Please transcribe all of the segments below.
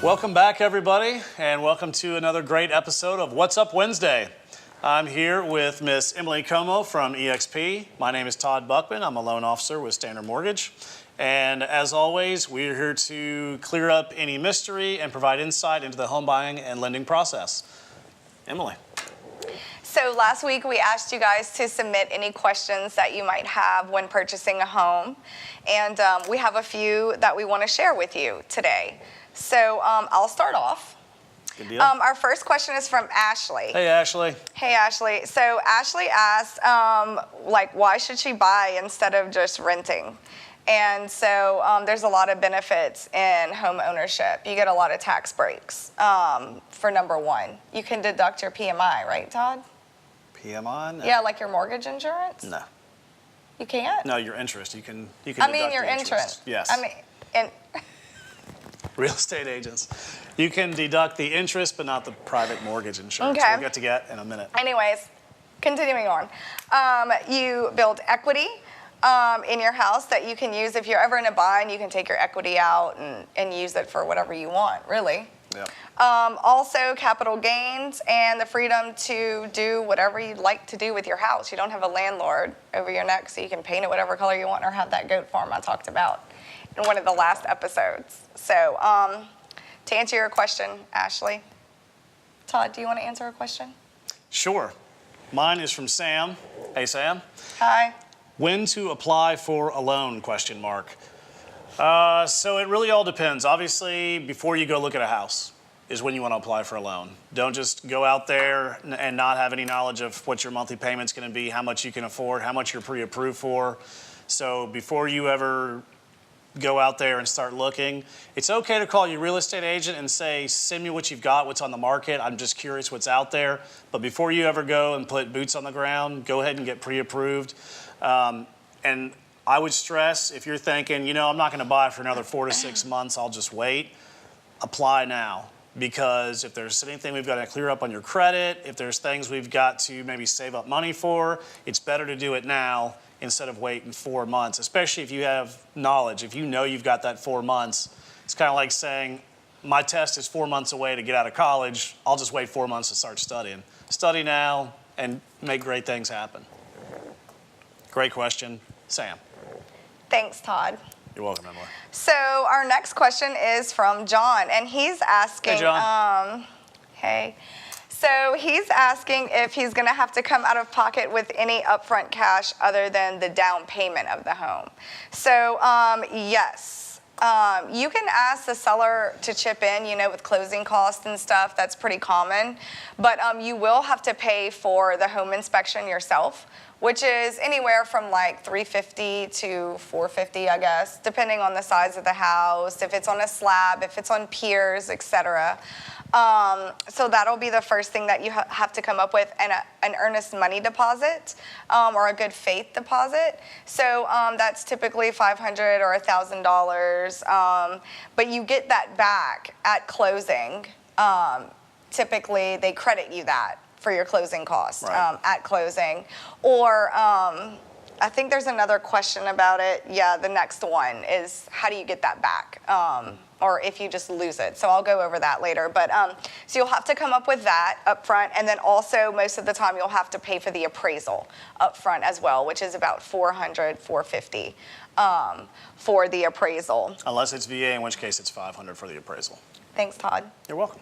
Welcome back, everybody, and welcome to another great episode of What's Up Wednesday. I'm here with Miss Emily Como from eXp. My name is Todd Buckman. I'm a loan officer with Standard Mortgage. And as always, we're here to clear up any mystery and provide insight into the home buying and lending process. Emily. So last week we asked you guys to submit any questions that you might have when purchasing a home. And we have a few that we want to share with you today. So I'll start off. Good deal. Our first question is from Ashley. Hey, Ashley. Hey, Ashley. So Ashley asked, why should she buy instead of just renting? And so there's a lot of benefits in home ownership. You get a lot of tax breaks. For number one, you can deduct your PMI, right, Todd? PMI? No. Yeah, like your mortgage insurance? No. You can't? No, your interest. You can I deduct mean, your the interest. Yes. I mean, and Real estate agents. You can deduct the interest, but not the private mortgage insurance. Okay. We'll get to that in a minute. anyways, continuing on. You build equity in your house that you can use if you're ever in a bind. You can take your equity out and use it for whatever you want, really. Yep. Also, capital gains and the freedom to do whatever you'd like to do with your house. You don't have a landlord over your neck, so you can paint it whatever color you want or have that goat farm I talked about in one of the last episodes. So, to answer your question, Ashley, Todd, do you want to answer a question? Sure. Mine is from Sam. Hey, Sam. Hi. When to apply for a loan, question mark. So it really all depends. Obviously, before you go look at a house is when you want to apply for a loan. Don't just go out there and not have any knowledge of what your monthly payment's going to be, how much you can afford, how much you're pre-approved for. So before you ever go out there and start looking, it's okay to call your real estate agent and say, send me what you've got, what's on the market. I'm just curious what's out there. But before you ever go and put boots on the ground, go ahead and get pre-approved. And I would stress, if you're thinking, I'm not going to buy for another 4 to 6 months, I'll just wait, apply now. Because if there's anything we've got to clear up on your credit, if there's things we've got to maybe save up money for, it's better to do it now instead of waiting 4 months, especially if you have knowledge. If you know you've got that 4 months, it's kind of like saying, my test is 4 months away to get out of college, I'll just wait 4 months to start studying. Study now and make great things happen. Great question, Sam. Thanks, Todd. You're welcome, Emily. So our next question is from John, and he's asking, Hey, John. Hey. So he's asking if he's going to have to come out of pocket with any upfront cash other than the down payment of the home. So yes, you can ask the seller to chip in, with closing costs and stuff. That's pretty common. But you will have to pay for the home inspection yourself, which is anywhere from like $350 to $450, I guess, depending on the size of the house, if it's on a slab, if it's on piers, etc. So that'll be the first thing that you have to come up with, and an earnest money deposit or a good faith deposit. So that's typically $500 or $1,000, but you get that back at closing. Typically, they credit you that for your closing costs at closing. Or I think there's another question about it. Yeah, the next one is how do you get that back? Or if you just lose it. So I'll go over that later. But so you'll have to come up with that up front. And then also most of the time you'll have to pay for the appraisal up front as well, which is about $400, $450 for the appraisal. Unless it's VA, in which case it's $500 for the appraisal. Thanks, Todd. You're welcome.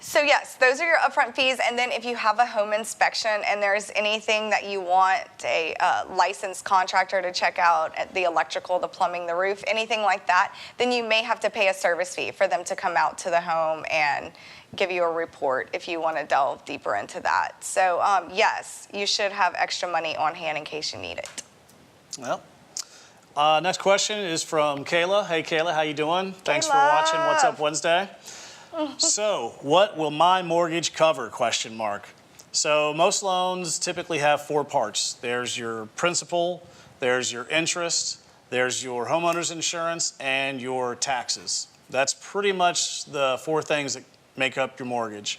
So yes, those are your upfront fees, and then if you have a home inspection and there's anything that you want a licensed contractor to check out, at the electrical, the plumbing, the roof, anything like that, then you may have to pay a service fee for them to come out to the home and give you a report if you want to delve deeper into that. So yes, you should have extra money on hand in case you need it. Well, next question is from Kayla. Hey, Kayla, how you doing? Thanks for Kayla. watching What's Up Wednesday. So, what will my mortgage cover, question mark? So, most loans typically have 4 parts. There's your principal, there's your interest, there's your homeowner's insurance, and your taxes. That's pretty much the 4 things that make up your mortgage.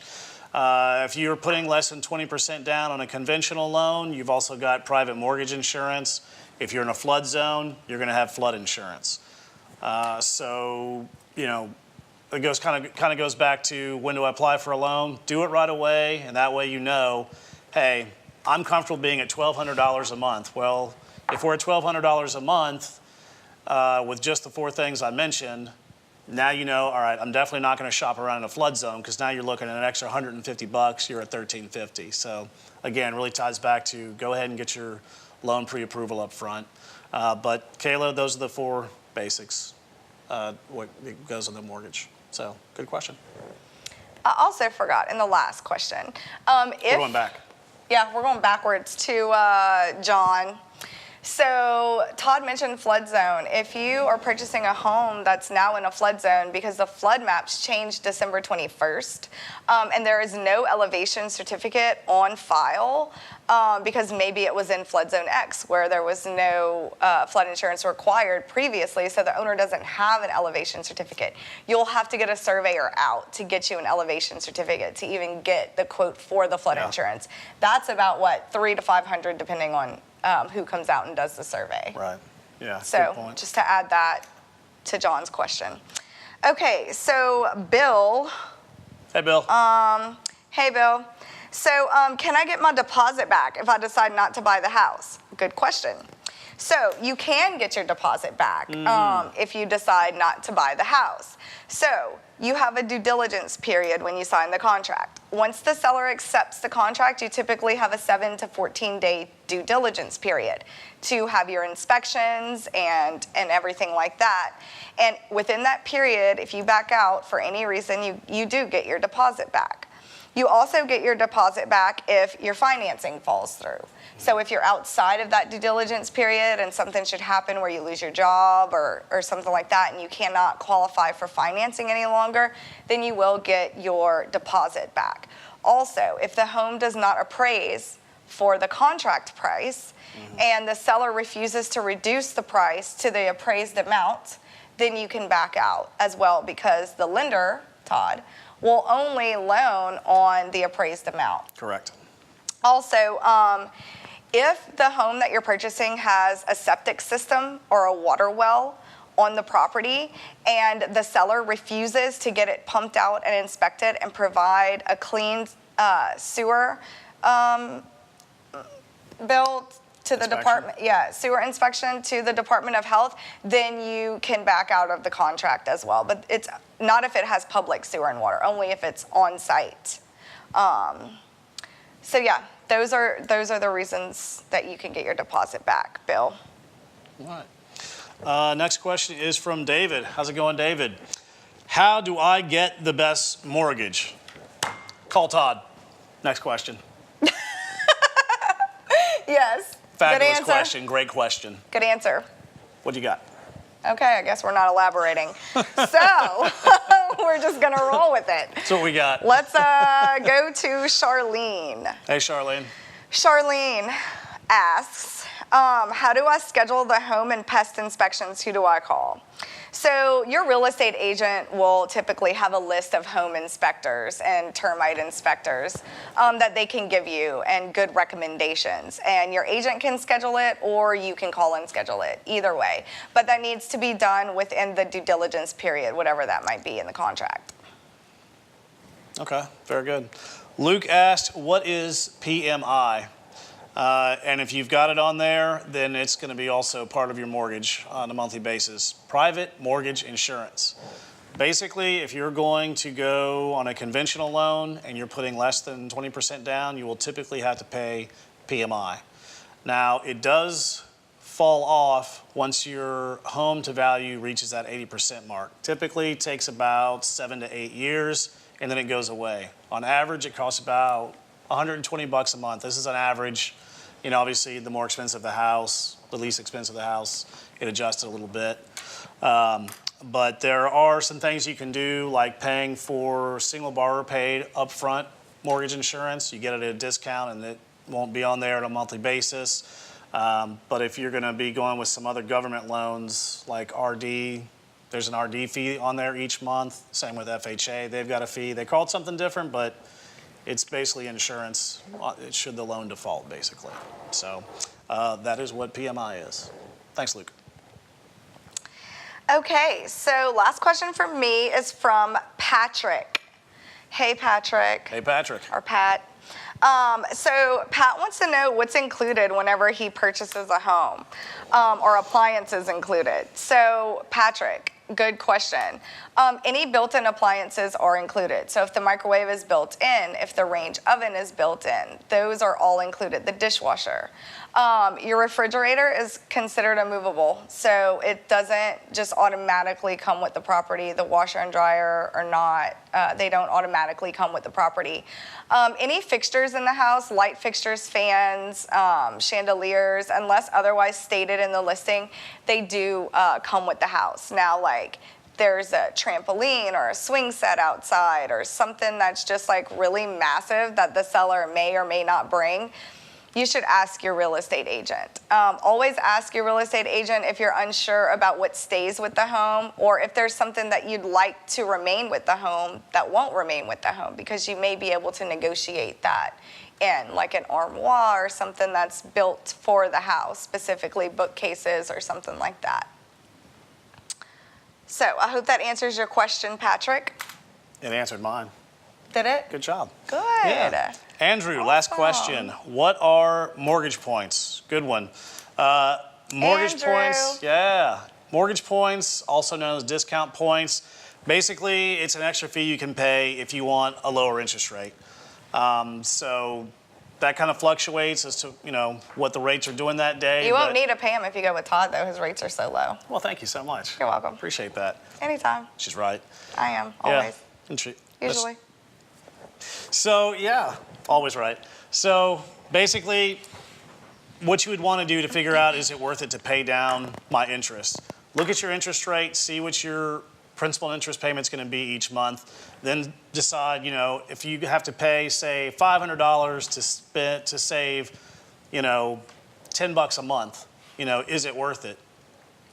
If you're putting less than 20% down on a conventional loan, you've also got private mortgage insurance. If you're in a flood zone, you're going to have flood insurance. So, you know, it goes kind of goes back to when do I apply for a loan? Do it right away, and that way you know, hey, I'm comfortable being at $1,200 a month. Well, if we're at $1,200 a month with just the 4 things I mentioned, now you know, all right, I'm definitely not going to shop around in a flood zone because now you're looking at an extra $150, you're at $1,350. So again, really ties back to go ahead and get your loan pre-approval up front. But Kayla, those are the 4 basics, what goes on the mortgage. So good question. I also forgot in the last question. We're going back. Yeah, we're going backwards to John. So Todd mentioned flood zone. If you are purchasing a home that's now in a flood zone because the flood maps changed December 21st, and there is no elevation certificate on file because maybe it was in flood zone X where there was no flood insurance required previously, so the owner doesn't have an elevation certificate. You'll have to get a surveyor out to get you an elevation certificate to even get the quote for the flood insurance. That's about what, $300 to $500 depending on who comes out and does the survey. Right. Yeah. So good point. just to add that to John's question. Okay, so Bill. Hey, Bill. Hey, Bill. So can I get my deposit back if I decide not to buy the house? Good question. So you can get your deposit back if you decide not to buy the house. So you have a due diligence period when you sign the contract. Once the seller accepts the contract, you typically have a 7 to 14 day due diligence period to have your inspections and everything like that. And within that period, if you back out for any reason, you do get your deposit back. You also get your deposit back if your financing falls through. So if you're outside of that due diligence period and something should happen where you lose your job or something like that and you cannot qualify for financing any longer, then you will get your deposit back. Also, if the home does not appraise for the contract price and the seller refuses to reduce the price to the appraised amount, then you can back out as well because the lender, Todd, will only loan on the appraised amount. Correct. Also, if the home that you're purchasing has a septic system or a water well on the property and the seller refuses to get it pumped out and inspected and provide a clean sewer bill to the department, sewer inspection to the Department of Health, then you can back out of the contract as well. But it's not if it has public sewer and water, only if it's on site. So yeah, those are the reasons that you can get your deposit back, Bill. All right. Next question is from David. How's it going, David? How do I get the best mortgage? Call Todd. Next question. Yes. Fabulous question. Great question. Good answer. What do you got? Okay, I guess we're not elaborating. So we're just going to roll with it. That's what we got. Let's go to Charlene. Hey, Charlene. Charlene asks, how do I schedule the home and pest inspections? Who do I call? So your real estate agent will typically have a list of home inspectors and termite inspectors that they can give you and good recommendations. And your agent can schedule it or you can call and schedule it, either way. But that needs to be done within the due diligence period, whatever that might be in the contract. Okay, very good. Luke asked, what is PMI? And if you've got it on there, then it's going to be also part of your mortgage on a monthly basis. Private mortgage insurance. Basically, if you're going to go on a conventional loan and you're putting less than 20% down, you will typically have to pay PMI. Now, it does fall off once your home to value reaches that 80% mark. Typically, it takes about 7 to 8 years, and then it goes away. On average, it costs about $120 a month. This is an average. You know, obviously, the more expensive the house, the least expensive the house, it adjusts a little bit. But there are some things you can do, like paying for single borrower paid upfront mortgage insurance. You get it at a discount, and it won't be on there on a monthly basis. But if you're going to be going with some other government loans, like RD, there's an RD fee on there each month. Same with FHA. They've got a fee. They call it something different, but it's basically insurance should the loan default, basically. So that is what PMI is. Thanks, Luke. Okay, so last question for me is from Patrick. Hey, Patrick. Hey, Patrick. Or Pat. So Pat wants to know what's included whenever he purchases a home, or appliances included. So Patrick, good question. Any built-in appliances are included. So if the microwave is built in, if the range oven is built in, those are all included. The dishwasher. Your refrigerator is considered a movable, so it doesn't just automatically come with the property. The washer and dryer are not, they don't automatically come with the property. Any fixtures in the house, light fixtures, fans, chandeliers, unless otherwise stated in the listing, they do come with the house. Now, like, there's a trampoline or a swing set outside or something that's just like really massive that the seller may or may not bring, you should ask your real estate agent. Always ask your real estate agent if you're unsure about what stays with the home, or if there's something that you'd like to remain with the home that won't remain with the home, because you may be able to negotiate that in, like an armoire or something that's built for the house, specifically bookcases or something like that. So I hope that answers your question, Patrick. It answered mine. Did it? Good job. Good. Yeah. Andrew, last Awesome. question. What are mortgage points? Good one. Mortgage Andrew. points, yeah. Mortgage points, also known as discount points. Basically, it's an extra fee you can pay if you want a lower interest rate. So that kind of fluctuates as to, what the rates are doing that day. You won't need to pay him if you go with Todd, though. His rates are so low. Well, thank you so much. You're welcome. Appreciate that. Anytime. She's right. I am, always. Yeah. And Usually. So, yeah, always right. So, basically, what you would want to do to figure out, is it worth it to pay down my interest? Look at your interest rate, see what your principal and interest payment's going to be each month, then decide, if you have to pay, say, $500 to save, $10 a month, is it worth it?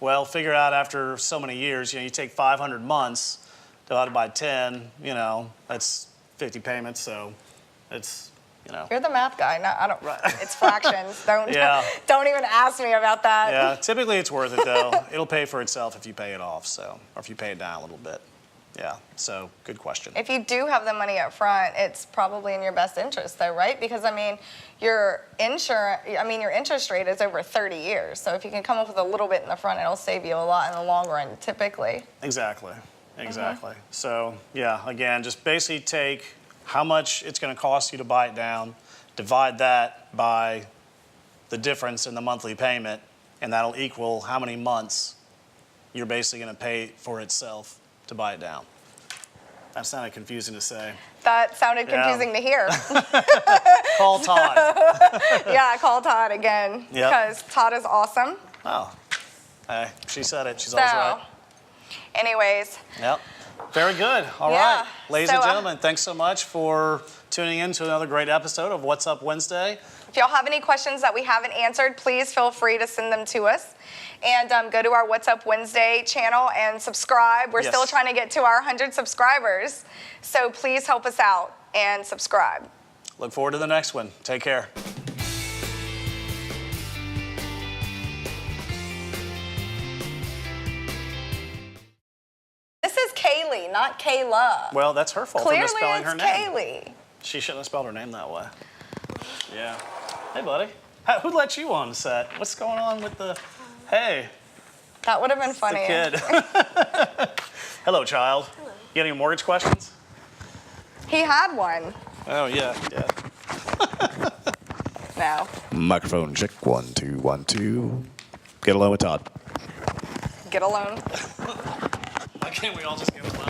Well, figure out after so many years, you take 500 months divided by 10, that's 50 payments, so it's, You're the math guy. No, I don't. Right. It's fractions. Don't Yeah. don't even ask me about that. Yeah, typically it's worth it though. It'll pay for itself if you pay it off, or if you pay it down a little bit. Yeah, so good question. If you do have the money up front, it's probably in your best interest, though, right? Because your interest rate is over 30 years. So if you can come up with a little bit in the front, it'll save you a lot in the long run, typically. Exactly. So yeah, again, just basically take how much it's going to cost you to buy it down, divide that by the difference in the monthly payment, and that'll equal how many months you're basically going to pay for itself to buy it down. That sounded confusing to say. That sounded confusing to hear. Call Todd. Yeah, call Todd again, Yep. because Todd is awesome. Oh, hey, she said it. She's always right. Anyways. Yep. Very good. All Yeah. right. Ladies and gentlemen, thanks so much for tuning in to another great episode of What's Up Wednesday. If y'all have any questions that we haven't answered, please feel free to send them to us. And go to our What's Up Wednesday channel and subscribe. We're still trying to get to our 100 subscribers. So please help us out and subscribe. Look forward to the next one. Take care. This is Kaylee, not Kayla. Well, that's her fault Clearly for misspelling her it's name. Kaylee. She shouldn't have spelled her name that way. Yeah. Hey, buddy. Who let you on set? What's going on with the... Hey. That would have been funny. The kid. Hello, child. Hello. You got any mortgage questions? He had one. Oh, yeah. No. Microphone check. 1, 2, 1, 2. Get along with Todd. Get a loan. Why can't we all just get along?